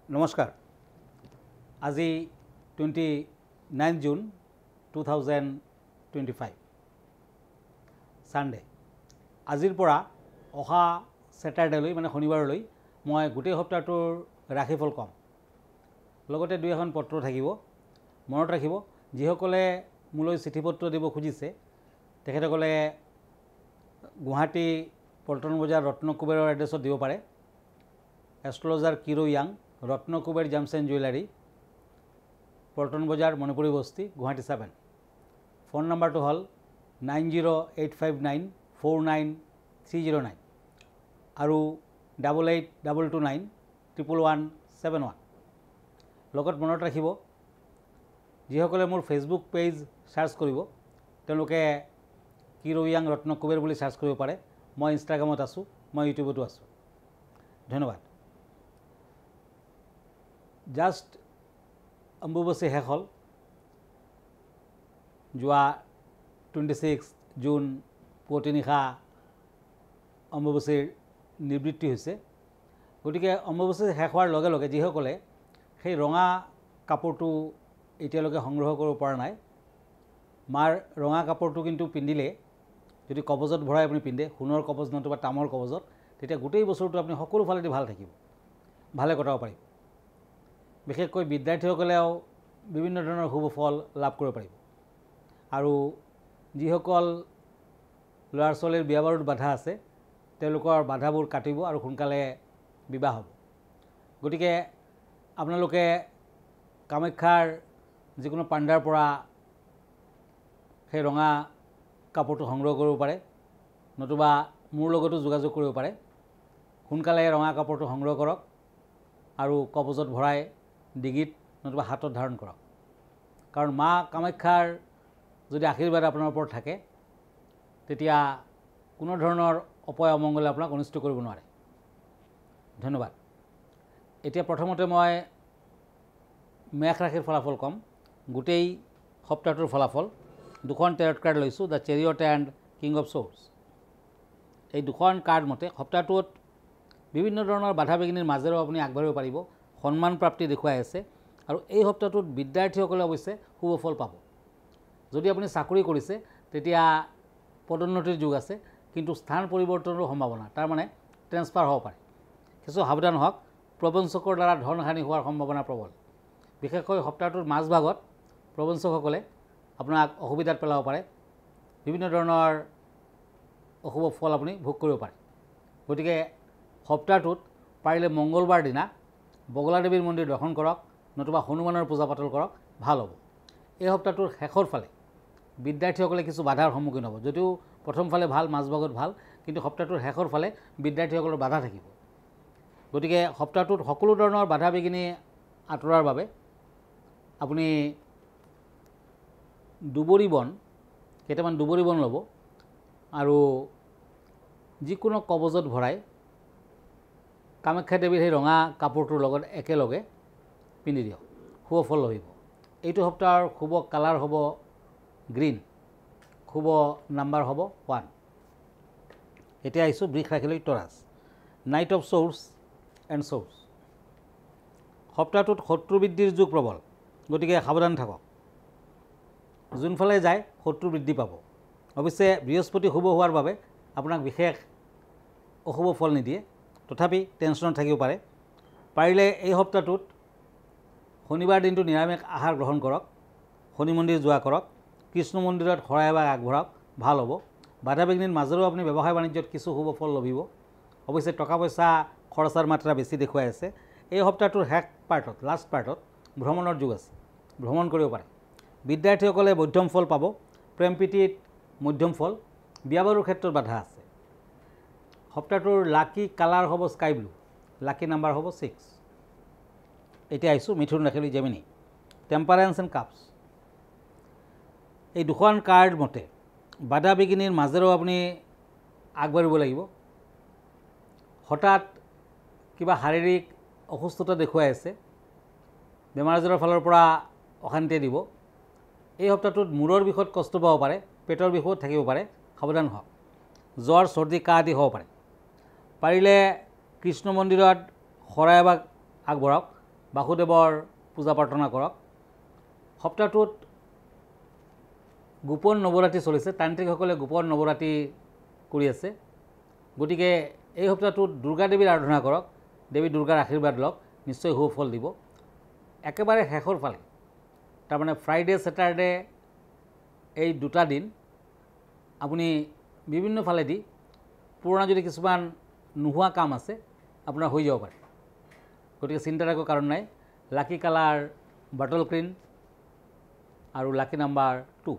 নমস্কাৰ আজি 29 June 2025 Sunday আজিৰ পৰা অহা স্যাটাৰডেলৈ মানে শনিবাৰলৈ মই গোটেই সপ্তাহটোৰ ৰাশিফল কম লগতে দুই এখন পত্ৰ থাকিব মনত ৰাখিব যিসকলে মোলৈ চিঠিপত্ৰ দিব খুজিছে তেখেতসকলে গুৱাহাটী পল্টন বজাৰ ৰত্নকুবেৰৰ এড্ৰেছত দিব পাৰে astrologer Kiro Yang Ratnakuber gems and jewellery Paltan Bazar Manipuri বস্তি গুৱাহাটী 7 ফোন নম্বৰটো হ'ল 9085949309 আৰু 8822911171 লগত মনত ৰাখিব যিসকলে মোৰ ফেচবুক পেজ সাৰ্চ কৰিব তেওঁলোকে কিৰো ইয়াং ৰত্নকুবেৰ বুলি সাৰ্চ কৰিব পাৰে মই ইনষ্টাগ্ৰামত আছোঁ মই ইউটিউবতো আছোঁ ধন্যবাদ জাষ্ট অম্বুবাচী শেষ হ'ল যোৱা 26 জুন পুৱতি নিশা অম্বুবাচীৰ নিবৃত্তি হৈছে গতিকে অম্বুবাচী শেষ হোৱাৰ লগে লগে যিসকলে সেই ৰঙা কাপোৰটো এতিয়ালৈকে সংগ্ৰহ কৰিব পৰা নাই মাৰ ৰঙা কাপোৰটো কিন্তু পিন্ধিলে যদি কবজত ভৰাই আপুনি পিন্ধে সোণৰ কবজ নতুবা তামৰ কবজত তেতিয়া গোটেই বছৰটো আপুনি সকলো ফালেদি ভাল থাকিব ভালে কটাব পাৰিব বিশেষকৈ বিদ্যাৰ্থীসকলেও বিভিন্ন ধৰণৰ শুভ ফল লাভ কৰিব পাৰিব আৰু যিসকল ল'ৰা ছোৱালীৰ বিয়া বাৰুত বাধা আছে তেওঁলোকৰ বাধাবোৰ কাটিব আৰু সোনকালে বিবাহ হ'ব গতিকে আপোনালোকে কামাখ্যাৰ যিকোনো পাণ্ডাৰ পৰা সেই ৰঙা কাপোৰটো সংগ্ৰহ কৰিব পাৰে নতুবা মোৰ লগতো যোগাযোগ কৰিব পাৰে সোনকালে ৰঙা কাপোৰটো সংগ্ৰহ কৰক আৰু কবজত ভৰাই ডিগিত নতুবা হাতত ধাৰণ কৰক কাৰণ মা কামাখ্যাৰ যদি আশীৰ্বাদ আপোনাৰ ওপৰত থাকে তেতিয়া কোনো ধৰণৰ অপয় অমংগলে আপোনাক অনিষ্ট কৰিব নোৱাৰে ধন্যবাদ এতিয়া প্ৰথমতে মই মেষ ৰাশিৰ ফলাফল কম গোটেই সপ্তাহটোৰ ফলাফল দুখন টেৰট কাৰ্ড লৈছোঁ দ্য চেৰিয়ট এণ্ড কিং অফ সোৰ্ডছ এই দুখন কাৰ্ড মতে সপ্তাহটোত বিভিন্ন ধৰণৰ বাধা বিঘিনিৰ মাজেৰেও আপুনি আগবাঢ়িব পাৰিব সন্মান প্ৰাপ্তি দেখুৱাই আছে আৰু এই সপ্তাহটোত বিদ্যাৰ্থীসকলে অৱশ্যে শুভ ফল পাব যদি আপুনি চাকৰি কৰিছে তেতিয়া পদোন্নতিৰ যুগ আছে কিন্তু স্থান পৰিৱৰ্তনৰ সম্ভাৱনা তাৰ মানে ট্ৰেন্সফাৰ হ'ব পাৰে কিছু সাৱধান হওক প্ৰবঞ্চকৰ দ্বাৰা ধন হানি হোৱাৰ সম্ভাৱনা প্ৰবল বিশেষকৈ সপ্তাহটোৰ মাজভাগত প্ৰবঞ্চকসকলে আপোনাক অসুবিধাত পেলাব পাৰে বিভিন্ন ধৰণৰ অশুভ ফল আপুনি ভোগ কৰিব পাৰে গতিকে সপ্তাহটোত পাৰিলে মংগলবাৰ দিনা বগলা দেৱীৰ মন্দিৰ দৰ্শন কৰক নতুবা হনুমানৰ পূজা পাতল কৰক ভাল হ'ব এই সপ্তাহটোৰ শেষৰ ফালে বিদ্যাৰ্থীসকলে কিছু বাধাৰ সন্মুখীন হ'ব যদিও প্ৰথম ফালে ভাল মাজভাগত ভাল কিন্তু সপ্তাহটোৰ শেষৰ ফালে বিদ্যাৰ্থীসকলৰ বাধা থাকিব গতিকে সপ্তাহটোত সকলো ধৰণৰ বাধা বিঘিনি আঁতৰাৰ বাবে আপুনি দুবৰি বন কেইটামান দুবৰি বন ল'ব আৰু যিকোনো কবজত ভৰাই কামাখ্যা দেৱীৰ সেই ৰঙা কাপোৰটোৰ লগত একেলগে পিন্ধি দিয়ক শুভ ফল লভিব এইটো সপ্তাহৰ শুভ কালাৰ হ'ব গ্ৰীণ শুভ নাম্বাৰ হ'ব 1 এতিয়া আহিছোঁ বৃষ ৰাশিলৈ টৰাছ নাইট অফ সোৰ্ডছ এণ্ড সোৰ্ডছ সপ্তাহটোত শত্ৰু বৃদ্ধিৰ যুগ প্ৰবল গতিকে সাৱধান থাকক যোনফালে যায় শত্ৰু বৃদ্ধি পাব অৱশ্যে বৃহস্পতি শুভ হোৱাৰ বাবে আপোনাক বিশেষ অশুভ ফল নিদিয়ে তথাপি টেনশ্যনত থাকিব পাৰে পাৰিলে এই সপ্তাহটোত শনিবাৰ দিনটো নিৰামিষ আহাৰ গ্ৰহণ কৰক শনি মন্দিৰ যোৱা কৰক কৃষ্ণ মন্দিৰত শৰাই এভাগ আগবঢ়াওক ভাল হ'ব বাধা বিঘিনিৰ মাজেৰেও আপুনি ব্যৱসায় বাণিজ্যত কিছু শুভ ফল লভিব অৱশ্যে টকা পইচা খৰচাৰ মাত্ৰা বেছি দেখুৱাই আছে এই সপ্তাহটোৰ শেষ পাৰ্টত লাষ্ট পাৰ্টত ভ্ৰমণৰ যুগ আছে ভ্ৰমণ কৰিব পাৰে বিদ্যাৰ্থীসকলে মধ্যম ফল পাব প্ৰেম প্ৰীতিত মধ্যম ফল বিয়া বাৰুৰ ক্ষেত্ৰত বাধা আছে সপ্তাহটোৰ লাকি কালাৰ হ'ব স্কাই ব্লু লাকি নাম্বাৰ হ'ব 6 এতিয়া আহিছোঁ মিথুন ৰাশিলৈ জেমিনি টেম্পাৰেন্স এণ্ড কাপছ এই দুখন কাৰ্ড মতে বাধা বিঘিনিৰ মাজেৰেও আপুনি আগবাঢ়িব লাগিব হঠাৎ কিবা শাৰীৰিক অসুস্থতা দেখুৱাই আছে বেমাৰ আজাৰৰ ফালৰ পৰা অশান্তিয়ে দিব এই সপ্তাহটোত মূৰৰ বিষত কষ্ট পাব পাৰে পেটৰ বিষত থাকিব পাৰে সাৱধান হওক জ্বৰ চৰ্দি কাহ আদি হ'ব পাৰে পাৰিলে কৃষ্ণ মন্দিৰত শৰাই এভাগ আগবঢ়াওক বাসুদেৱৰ পূজা প্ৰাৰ্থনা কৰক। সপ্তাহটোত গোপন নৱৰাত্ৰি চলিছে, তান্ত্ৰিকসকলে গোপন নৱৰাত্ৰি কৰি আছে। গতিকে এই সপ্তাহটোত দুৰ্গা দেৱীৰ আৰাধনা কৰক, দেৱী দুৰ্গাৰ আশীৰ্বাদ লওক, নিশ্চয় সুফল দিব। একেবাৰে শেষৰ ফালে তাৰমানে ফ্ৰাইডে ছেটাৰডে এই দুটা দিন আপুনি বিভিন্ন ফালেদি পুৰণা যদি কিছুমান নোহোৱা কাম আছে আপোনাৰ হৈ যাব পাৰে। গতিকে চিন্তাৰ একো কাৰণ নাই। লাকি কালাৰ বাটল গ্ৰীণ আৰু লাকি নাম্বাৰ 2।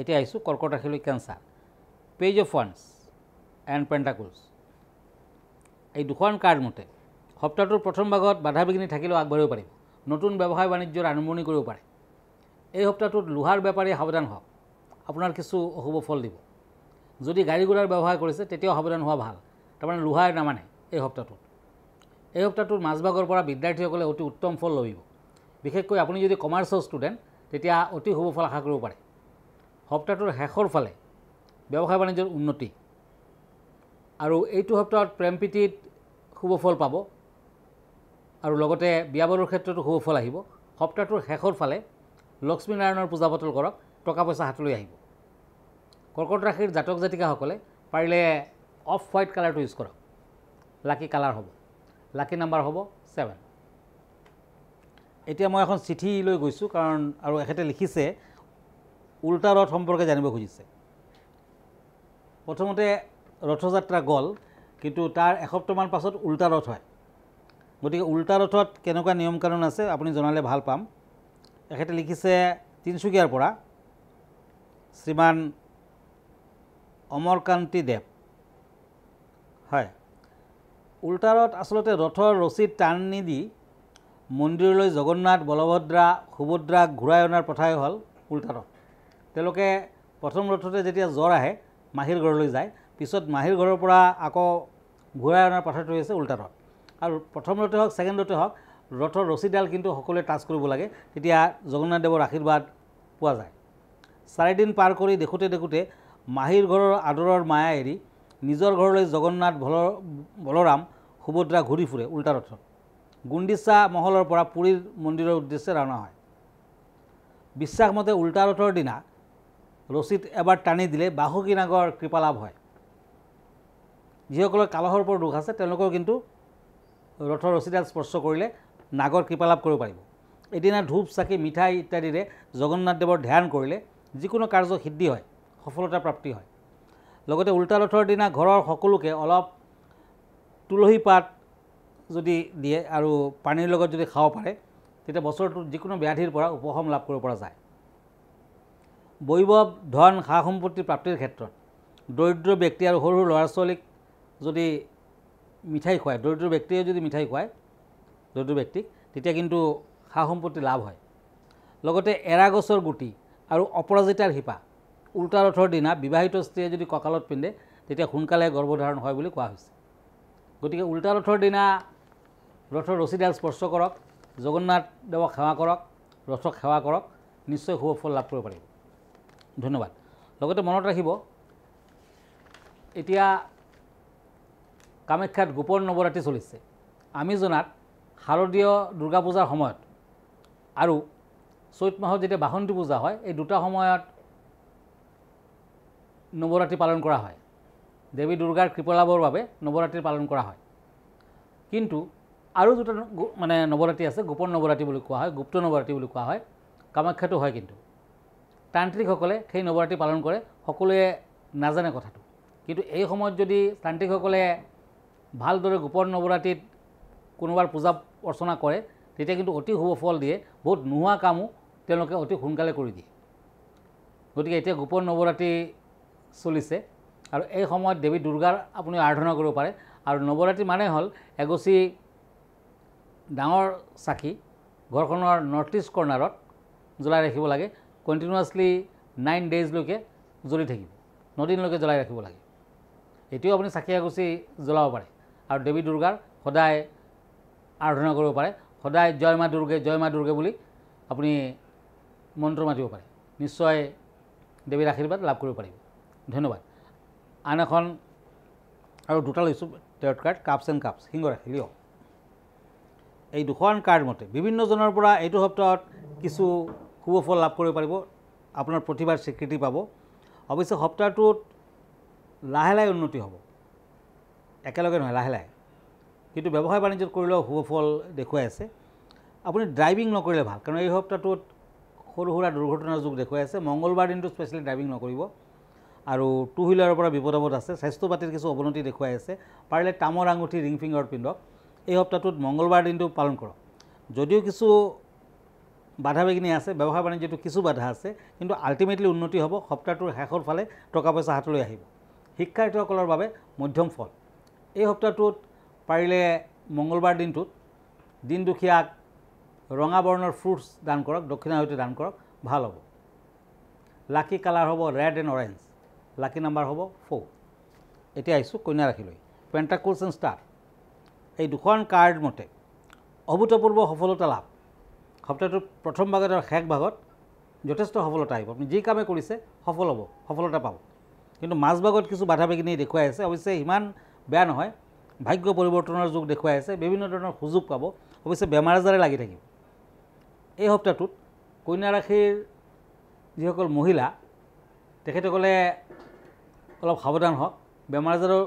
এতিয়া আহিছোঁ কৰ্কট ৰাশিলৈ কেঞ্চাৰ। পেজ অফ ওৱান্স এণ্ড পেণ্টাকলছ, এই দুখন কাৰ্ড মতে সপ্তাহটোৰ প্ৰথম ভাগত বাধা বিঘিনি থাকিলেও আগবাঢ়িব পাৰিব। নতুন ব্যৱসায় বাণিজ্যৰ আৰম্ভণি কৰিব পাৰে। এই সপ্তাহটোত লোহাৰ বেপাৰীয়ে সাৱধান হওক, আপোনাৰ কিছু অশুভ ফল দিব। যদি গাড়ী ঘোঁৰাৰ ব্যৱসায় কৰিছে তেতিয়াও সাৱধান হোৱা ভাল, তাৰমানে লোহাৰ নামানে এই সপ্তাহটোত। এই সপ্তাহটোৰ মাজভাগৰ পৰা বিদ্যাৰ্থীসকলে অতি উত্তম ফল লভিব। বিশেষকৈ আপুনি যদি কমাৰ্চৰ ষ্টুডেণ্ট তেতিয়া অতি শুভ ফল আশা কৰিব পাৰে। সপ্তাহটোৰ শেষৰ ফালে ব্যৱসায় বাণিজ্যৰ উন্নতি আৰু এইটো সপ্তাহত প্ৰেম প্ৰীতিত শুভ ফল পাব আৰু লগতে বিয়া বাৰুৰ ক্ষেত্ৰতো শুভ ফল আহিব। সপ্তাহটোৰ শেষৰ ফালে লক্ষ্মীনাৰায়ণৰ পূজা পাতল কৰক, টকা পইচা হাতলৈ আহিব। কৰ্কট ৰাশিৰ জাতক জাতিকাসকলে পাৰিলে অফ হোৱাইট কালাৰটো ইউজ কৰক, লাকি কালাৰ হ'ব। লাকি নাম্বাৰ হ'ব 7। এতিয়া মই এখন চিঠি লৈ গৈছোঁ, কাৰণ আৰু এখেতে লিখিছে উল্টা ৰথ সম্পৰ্কে জানিব খুজিছে। প্ৰথমতে ৰথযাত্ৰা গ'ল, কিন্তু তাৰ এসপ্তাহমান পাছত উল্টা ৰথ হয়। গতিকে উল্টা ৰথত কেনেকুৱা নিয়ম কানুন আছে আপুনি জনালে ভাল পাম। এখেতে লিখিছে তিনিচুকীয়াৰ পৰা শ্ৰীমান অমৰকান্তি দেৱ। হয়, উল্টা ৰথ আচলতে ৰথৰ ৰছীত টান নিদি মন্দিৰলৈ জগন্নাথ, বলভদ্ৰা, সুভদ্ৰাক ঘূৰাই অনাৰ প্ৰথাই হ'ল উল্টা ৰথ। তেওঁলোকে প্ৰথম ৰথতে যেতিয়া জ্বৰ আহে মাহীৰ ঘৰলৈ যায়, পিছত মাহীৰ ঘৰৰ পৰা আকৌ ঘূৰাই অনাৰ প্ৰথাটো হৈছে উল্টা ৰথ। আৰু প্ৰথম ৰথে হওক ছেকেণ্ড ৰথে হওক ৰথৰ ৰছীডাল কিন্তু সকলোৱে টাচ কৰিব লাগে, তেতিয়া জগন্নাথ দেৱৰ আশীৰ্বাদ পোৱা যায়। 4 দিন পাৰ কৰি দেখোঁতে দেখোঁতে মাহীৰ ঘৰৰ আদৰৰ মায়া এৰি নিজৰ ঘৰলৈ জগন্নাথ, বলৰাম, সুভদ্ৰা ঘূৰি ফুৰে উল্টা ৰথত। গুণ্ডিচা মহলৰ পৰা পুৰীৰ মন্দিৰৰ উদ্দেশ্যে ৰাওনা হয়। বিশ্বাসমতে উল্টা ৰথৰ দিনা ৰছীত এবাৰ টানি দিলে বাসুকী নাগৰ কৃপা লাভ হয়। যিসকলৰ কালসৰ্পৰ দোষ আছে তেওঁলোকৰ কিন্তু ৰথৰ ৰছীডাল স্পৰ্শ কৰিলে নাগৰ কৃপা লাভ কৰিব পাৰিব। এদিনা ধূপ চাকি মিঠাই ইত্যাদিৰে জগন্নাথ দেৱৰ ধ্যান কৰিলে যিকোনো কাৰ্য সিদ্ধি হয়, সফলতা প্ৰাপ্তি হয়। লগতে উল্টা ৰথৰ দিনা ঘৰৰ সকলোকে অলপ তুলসী পাত যদি দিয়ে আৰু পানীৰ লগত যদি খাব পাৰে, তেতিয়া বছৰটোত যিকোনো ব্যাধিৰ পৰা উপশম লাভ কৰিব পৰা যায়। বৈভৱ, ধন, সা সম্পত্তি প্ৰাপ্তিৰ ক্ষেত্ৰত দৰিদ্ৰ ব্যক্তি আৰু সৰু সৰু ল'ৰা ছোৱালীক যদি মিঠাই খুৱায়, দৰিদ্ৰ ব্যক্তিয়ে যদি মিঠাই খুৱায় দৰিদ্ৰ ব্যক্তিক, তেতিয়া কিন্তু সা সম্পত্তি লাভ হয়। লগতে এৰা গছৰ গুটি আৰু অপৰাজিতাৰ শিপা উল্টা ৰথৰ দিনা বিবাহিত স্ত্ৰীয়ে যদি কঁকালত পিন্ধে তেতিয়া সোনকালে গৰ্ভধাৰণ হয় বুলি কোৱা হৈছে। গতিকে উল্টা ৰথৰ দিনা ৰথৰ ৰছীডাল স্পৰ্শ কৰক, জগন্নাথ দেৱক সেৱা কৰক, ৰথক সেৱা কৰক, নিশ্চয় শুভ ফল লাভ কৰিব পাৰিব। ধন্যবাদ। লগতে মনত ৰাখিব, এতিয়া কামাখ্যাত গোপন নৱৰাত্ৰি চলিছে। আমি জনাত শাৰদীয় দুৰ্গা পূজাৰ সময়ত আৰু চৈত মাহত যেতিয়া বাসন্তী পূজা হয়, এই দুটা সময়ত নৱৰাত্ৰি পালন কৰা হয়। দেৱী দুৰ্গাৰ কৃপালাভৰ বাবে নৱৰাত্ৰি পালন কৰা হয়। কিন্তু আৰু দুটা মানে নৱৰাত্ৰি আছে, গোপন নৱৰাত্ৰি বুলি কোৱা হয়, গুপ্ত নৱৰাত্ৰি বুলি কোৱা হয়। কামাখ্যাতো হয়, কিন্তু তান্ত্ৰিকসকলে সেই নৱৰাত্ৰি পালন কৰে, সকলোৱে নাজানে কথাটো। কিন্তু এই সময়ত যদি তান্ত্ৰিকসকলে ভালদৰে গোপন নৱৰাত্ৰিত কোনোবাৰ পূজা অৰ্চনা কৰে, তেতিয়া কিন্তু অতি শুভ ফল দিয়ে। বহুত নোহোৱা কামো তেওঁলোকে অতি সোনকালে কৰি দিয়ে। গতিকে এতিয়া গোপন নৱৰাত্ৰি চলিছে আৰু এই সময়ত দেৱী দুৰ্গাৰ আপুনি আৰাধনা কৰিব পাৰে। আৰু নৱৰাত্ৰি মানে হ'ল এগছি ডাঙৰ চাকি ঘৰখনৰ নৰ্থ ইষ্ট কৰ্ণাৰত জ্বলাই ৰাখিব লাগে। কণ্টিনিউৱাছলি 9 ডেইজলৈকে জ্বলি থাকিব, 9 দিনলৈকে জ্বলাই ৰাখিব লাগে। এতিয়াও আপুনি চাকি এগছি জ্বলাব পাৰে আৰু দেৱী দুৰ্গাৰ সদায় আৰাধনা কৰিব পাৰে। সদায় জয় মা দুৰ্গে বুলি আপুনি মন্ত্ৰ মাতিব পাৰে, নিশ্চয় দেৱীৰ আশীৰ্বাদ লাভ কৰিব পাৰিব। ধন্যবাদ। আন এখন আৰু দুটা লৈছোঁ টেৰট কাৰ্ড, কাপছ এণ্ড কাপছ, সিংহ ৰাশি লিঅ'। এই দুখন কাৰ্ড মতে বিভিন্নজনৰ পৰা এইটো সপ্তাহত কিছু শুভ ফল লাভ কৰিব পাৰিব, আপোনাৰ প্ৰতিভাৰ স্বীকৃতি পাব। অৱশ্যে সপ্তাহটোত লাহে লাহে উন্নতি হ'ব, একেলগে নহয়, লাহে লাহে। কিন্তু ব্যৱসায় বাণিজ্যত কৰিলেও শুভ ফল দেখুৱাই আছে। আপুনি ড্ৰাইভিং নকৰিলে ভাল, কাৰণ এই সপ্তাহটোত সৰু সুৰা দুৰ্ঘটনাৰ যোগ দেখুৱাই আছে। মংগলবাৰ দিনটো স্পেচিয়েলি ড্ৰাইভিং নকৰিব। আৰু টু হুইলাৰৰ পৰা বিপদ আপদ আছে। স্বাস্থ্য পাতিৰ কিছু অৱনতি দেখুৱাই আছে। পাৰিলে তামৰ আঙুঠি ৰিং ফিংগাৰত পিন্ধক। এই সপ্তাহটোত মংগলবাৰ দিনটো পালন কৰক। যদিও কিছু বাধা বিঘিনি আছে, ব্যৱসায় বাণিজ্যটো কিছু বাধা আছে, কিন্তু আল্টিমেটলি উন্নতি হ'ব। সপ্তাহটোৰ শেষৰ ফালে টকা পইচা হাতলৈ আহিব। শিক্ষাৰ্থীসকলৰ বাবে মধ্যম ফল। এই সপ্তাহটোত পাৰিলে মংগলবাৰ দিনটোত দিন দুখীয়াক ৰঙা বৰ্ণৰ ফ্ৰুটছ দান কৰক, দক্ষিণায়তি দান কৰক, ভাল হ'ব। লাকি কালাৰ হ'ব red and orange. Lucky number হ'ব 4। এতিয়া আহিছোঁ কন্যা ৰাশিলৈ। পেণ্টাকলছ এণ্ড ষ্টাৰ। এই দুখন কাৰ্ড মতে অভূতপূৰ্ব সফলতা লাভ। সপ্তাহটোৰ প্ৰথম ভাগত আৰু শেষ ভাগত যথেষ্ট সফলতা আহিব। আপুনি যি কামে কৰিছে সফল হ'ব, সফলতা পাব। কিন্তু মাজভাগত কিছু বাধা বিঘিনি দেখুৱাই আছে। অৱশ্যে ইমান বেয়া নহয়, ভাগ্য পৰিৱৰ্তনৰ যোগ দেখুৱাই আছে। বিভিন্ন ধৰণৰ সুযোগ পাব। অৱশ্যে বেমাৰ আজাৰে লাগি থাকিব। এই সপ্তাহটোত কন্যা ৰাশিৰ যিসকল মহিলা, তেখেতসকলে অলপ সাৱধান হওক। বেমাৰ আজাৰো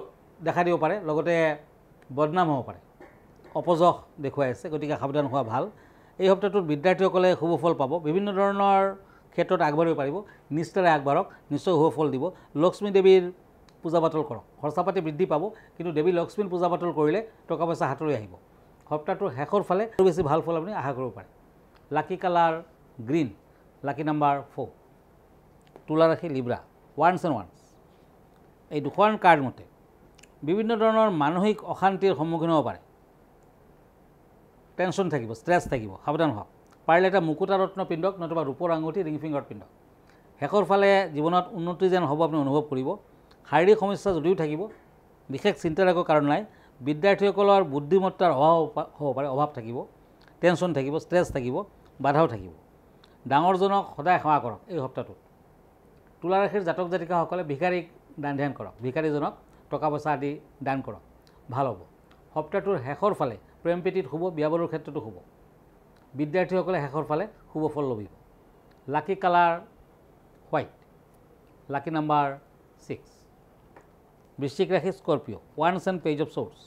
দেখা দিব পাৰে, লগতে বদনাম হ'ব পাৰে, অপযশ দেখুৱাই আছে। গতিকে সাৱধান হোৱা ভাল। এই সপ্তাহটোত বিদ্যাৰ্থীসকলে শুভ ফল পাব। বিভিন্ন ধৰণৰ ক্ষেত্ৰত আগবাঢ়িব পাৰিব। নিষ্ঠাৰে আগবাঢ়ক, নিশ্চয় শুভ ফল দিব। লক্ষ্মী দেৱীৰ পূজা পাতল কৰক, খৰচা পাতি বৃদ্ধি পাব। কিন্তু দেৱী লক্ষ্মীৰ পূজা পাতল কৰিলে টকা পইচা হাতলৈ আহিব। সপ্তাহটোৰ শেষৰ ফালে আৰু বেছি ভাল ফল আপুনি আশা কৰিব পাৰে। লাকি কালাৰ গ্ৰীণ। লাকি নাম্বাৰ 4। তুলা ৰাশি লিব্ৰা। Once and once. এই দুখন কাৰ্ড মতে বিভিন্ন ধৰণৰ মানসিক অশান্তিৰ সন্মুখীন হ'ব পাৰে। টেনশ্যন থাকিব, ষ্ট্ৰেছ থাকিব, সাৱধান হওক। পাৰিলে এটা মুকুতা ৰত্ন পিন্ধক, নতুবা ৰূপৰ আঙুঠি ৰিং ফিংগাৰত পিন্ধক। শেষৰ ফালে জীৱনত উন্নতি যেন হ'ব আপুনি অনুভৱ কৰিব। শাৰীৰিক সমস্যা যদিও থাকিব, বিশেষ চিন্তাৰ একো কাৰণ নাই। বিদ্যাৰ্থীসকলৰ বুদ্ধিমত্তাৰ অভাৱ হ'ব পাৰে, অভাৱ থাকিব। টেনশ্যন থাকিব, ষ্ট্ৰেছ থাকিব, বাধাও থাকিব। ডাঙৰজনক সদায় সেৱা কৰক এই সপ্তাহটোত। তুলা ৰাশিৰ জাতক জাতিকাসকলে ভিকাৰীক দান ধ্যান কৰক, ভিকাৰীজনক টকা পইচা আদি দান কৰক, ভাল হ'ব। সপ্তাহটোৰ শেষৰ ফালে প্ৰেম প্ৰীতিত শুভ, বিয়া বাৰুৰ ক্ষেত্ৰতো শুভ। বিদ্যাৰ্থীসকলে শেষৰ ফালে শুভ ফল লভিব। লাকি কালাৰ হোৱাইট। লাকি নাম্বাৰ 6। বৃশ্চিক ৰাশি Scorpio'. Once and page of shorts.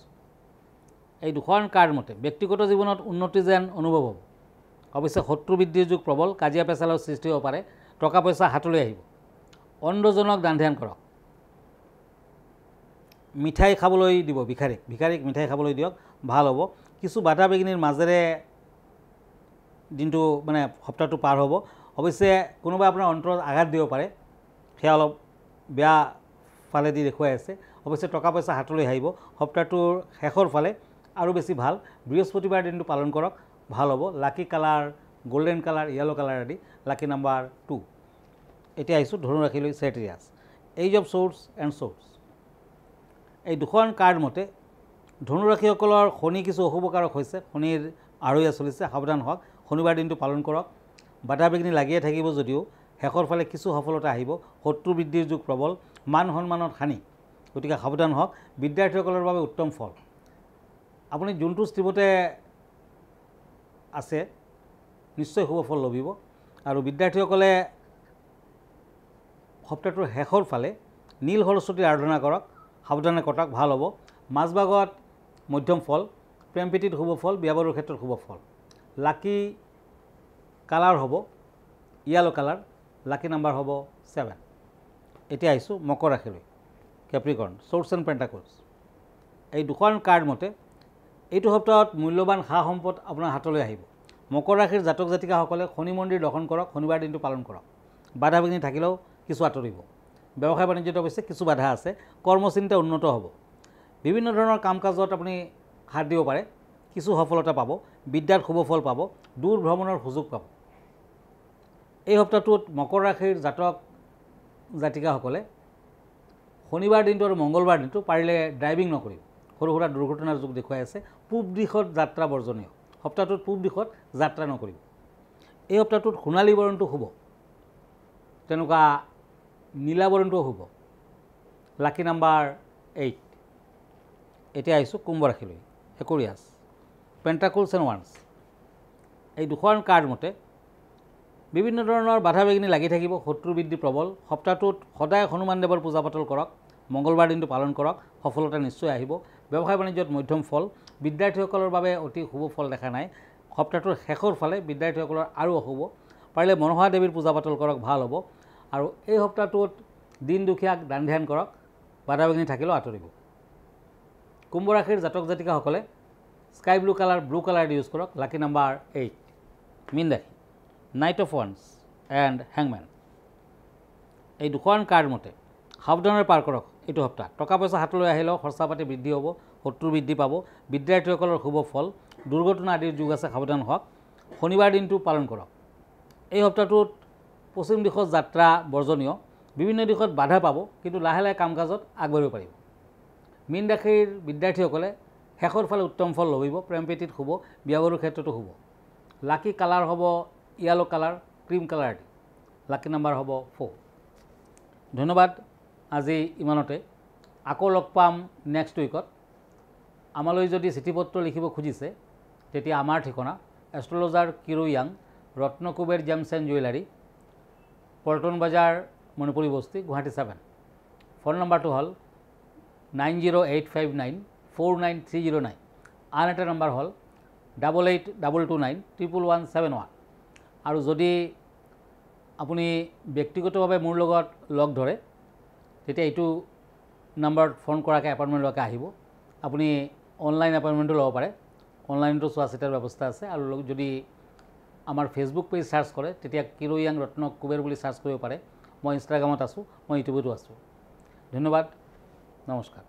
এই দুখন কাৰ্ড মতে ব্যক্তিগত জীৱনত উন্নতি যেন অনুভৱ হ'ব। অৱশ্যে শত্ৰু বৃদ্ধিৰ যুগ প্ৰবল, কাজিয়া পেচালৰ সৃষ্টি হ'ব পাৰে। টকা পইচা হাতলৈ আহিব। অন্ধজনক দান ধ্যান কৰক। মিঠাই খাবলৈ দিব ভিকাৰীক, ভিকাৰীক মিঠাই খাবলৈ দিয়ক, ভাল হ'ব। কিছু বাধা বিঘিনিৰ মাজেৰে দিনটো মানে সপ্তাহটো পাৰ হ'ব। অৱশ্যে কোনোবাই আপোনাৰ অন্তৰত আঘাত দিব পাৰে, সেয়া অলপ বেয়া ফালেদি দেখুৱাই আছে। অৱশ্যে টকা পইচা হাতলৈ আহিব। সপ্তাহটোৰ শেষৰ ফালে আৰু বেছি ভাল। বৃহস্পতিবাৰ দিনটো পালন কৰক, ভাল হ'ব। Lucky colour golden colour, yellow colour আদি। Lucky number 2। এতিয়া আহিছোঁ ধনু ৰাশিলৈ। Sagittarius. Ace of swords and swords. এই দুখন কাৰ্ড মতে ধনুৰাশিসকলৰ শনি কিছু অশুভকাৰক হৈছে। শনিৰ আৰৈয়া চলিছে, সাৱধান হওক। শনিবাৰ দিনটো পালন কৰক। বাধা বিঘিনি লাগিয়ে থাকিব যদিও শেষৰ ফালে কিছু সফলতা আহিব। শত্ৰু বৃদ্ধিৰ যুগ প্ৰবল, মান সন্মানত হানি, গতিকে সাৱধান হওক। বিদ্যাৰ্থীসকলৰ বাবে উত্তম ফল। আপুনি যোনটো ষ্ট্ৰীমতে আছে নিশ্চয় শুভ ফল লভিব। আৰু বিদ্যাৰ্থীসকলে সপ্তাহটোৰ শেষৰ ফালে নীল সৰস্বতীৰ আৰাধনা কৰক, সাৱধানে কটাক, ভাল হ'ব। মাজভাগত মধ্যম ফল। প্ৰেম প্ৰীতিত শুভ ফল, বিয়া বাৰুৰ ক্ষেত্ৰত শুভ ফল। লাকি কালাৰ হ'ব য়েলো কালাৰ। লাকি নাম্বাৰ হ'ব 7। এতিয়া আহিছোঁ মকৰ ৰাশিলৈ। কেপ্ৰিকৰ্ণ। Shorts and pentacles. এই দুখন কাৰ্ড মতে এইটো সপ্তাহত মূল্যৱান সা সম্পদ আপোনাৰ হাতলৈ আহিব। মকৰ ৰাশিৰ জাতক জাতিকাসকলে শনি মন্দিৰ দৰ্শন কৰক, শনিবাৰ দিনটো পালন কৰক। বাধা বিঘিনি থাকিলেও কিছু আঁতৰিব। ব্যৱসায় বাণিজ্যত অৱশ্যে কিছু বাধা আছে। কৰ্মচিন্তা উন্নত হ'ব। বিভিন্ন ধৰণৰ কাম কাজত আপুনি হাত দিব পাৰে, কিছু সফলতা পাব। বিদ্যাত শুভ ফল পাব। দূৰ ভ্ৰমণৰ সুযোগ পাব। এই সপ্তাহটোত মকৰ ৰাশিৰ জাতক জাতিকাসকলে শনিবাৰ দিনটো আৰু মংগলবাৰ দিনটো পাৰিলে ড্ৰাইভিং নকৰিব। সৰু সুৰা দুৰ্ঘটনাৰ যুগ দেখুৱাই আছে। পূব দিশত যাত্ৰা বৰ্জনীয়। সপ্তাহটোত পূব দিশত যাত্ৰা নকৰিব। এই সপ্তাহটোত সোণালী বৰণটো শুভ, তেনেকুৱা নীলা বৰণটোও শুভ। লাকি নাম্বাৰ 8। এতিয়া আহিছোঁ কুম্ভ ৰাশিলৈ। একুৰিয়াছ। পেণ্টাকলছ এণ্ড ওৱান্স। এই দুখন কাৰ্ড মতে বিভিন্ন ধৰণৰ বাধা বিঘিনি লাগি থাকিব, শত্ৰু বৃদ্ধি প্ৰবল। সপ্তাহটোত সদায় হনুমান দেৱৰ পূজা পাতল কৰক, মংগলবাৰ দিনটো পালন কৰক, সফলতা নিশ্চয় আহিব। ব্যৱসায় বাণিজ্যত মধ্যম ফল, বিদ্যাৰ্থীসকলৰ বাবে অতি শুভ ফল দেখা নাই। সপ্তাহটোৰ শেষৰ ফালে বিদ্যাৰ্থীসকলৰ আৰু অশুভ। পাৰিলে মনসা দেৱীৰ পূজা পাতল কৰক, ভাল হ'ব। আৰু এই সপ্তাহটোত দিন দুখীয়াক দান ধ্যান কৰক, বাধা বিঘিনি থাকিলেও আঁতৰিব। কুম্ভ ৰাশিৰ জাতক জাতিকাসকলে স্কাই ব্লু কালাৰ ইউজ কৰক, লাকি নাম্বাৰ 8। মীন ৰাশি নাইট অফ ওৱান্স এণ্ড হেংমেন। এই দুখন কাৰ্ড মতে সাৱধানেৰে পাৰ কৰক এইটো সপ্তাহ। টকা পইচা হাতলৈ আহিলেও খৰচা পাতি বৃদ্ধি হ'ব, শত্ৰু বৃদ্ধি পাব। বিদ্যাৰ্থীসকলৰ শুভ ফল, দুৰ্ঘটনা আদিৰ যুগ আছে, সাৱধান হওক। শনিবাৰ দিনটো পালন কৰক। এই সপ্তাহটোত পশ্চিম দিশত যাত্ৰা বৰ্জনীয়, বিভিন্ন দিশত বাধা পাব, কিন্তু লাহে লাহে কাম কাজত আগবাঢ়িব পাৰিব। মীন ৰাশিৰ বিদ্যাৰ্থীসকলে শেষৰ ফালে উত্তম ফল লভিব, প্ৰেম প্ৰীতিত শুভ, বিয়া বাৰুৰ ক্ষেত্ৰতো শুভ। লাকি কালাৰ হ'ব য়েলো কালাৰ, ক্ৰীম কালাৰ আদি। লাকি নাম্বাৰ হ'ব 4। ধন্যবাদ, আজি ইমানতে। আকৌ লগ পাম নেক্সট উইকত। আমালৈ যদি চিঠি পত্ৰ লিখিব খুজিছে তেতিয়া আমাৰ ঠিকনা astrologer Kiro Yang, Ratnakuber gems and jewellery, Paltan Bazar, Manipuri বস্তি, গুৱাহাটী 7। ফোন নম্বৰটো হ'ল 9085949309। আন এটা নম্বৰ হ'ল 8822911171। আৰু যদি আপুনি ব্যক্তিগতভাৱে মোৰ লগত লগ ধৰে তেতিয়া এইটো নম্বৰত ফোন কৰাকৈ এপইণ্টমেণ্ট লোৱাকৈ আহিব। আপুনি অনলাইন এপইণ্টমেণ্টো ল'ব পাৰে, অনলাইনতো চোৱা চিতাৰ ব্যৱস্থা আছে। আৰু যদি আমাৰ ফেচবুক পেজ চাৰ্চ কৰে তেতিয়া কিৰো য়াং ৰত্ন কুবেৰ বুলি চাৰ্চ কৰিব পাৰে। মই ইনষ্টাগ্ৰামত আছোঁ, মই ইউটিউবতো আছোঁ। ধন্যবাদ, নমস্কাৰ।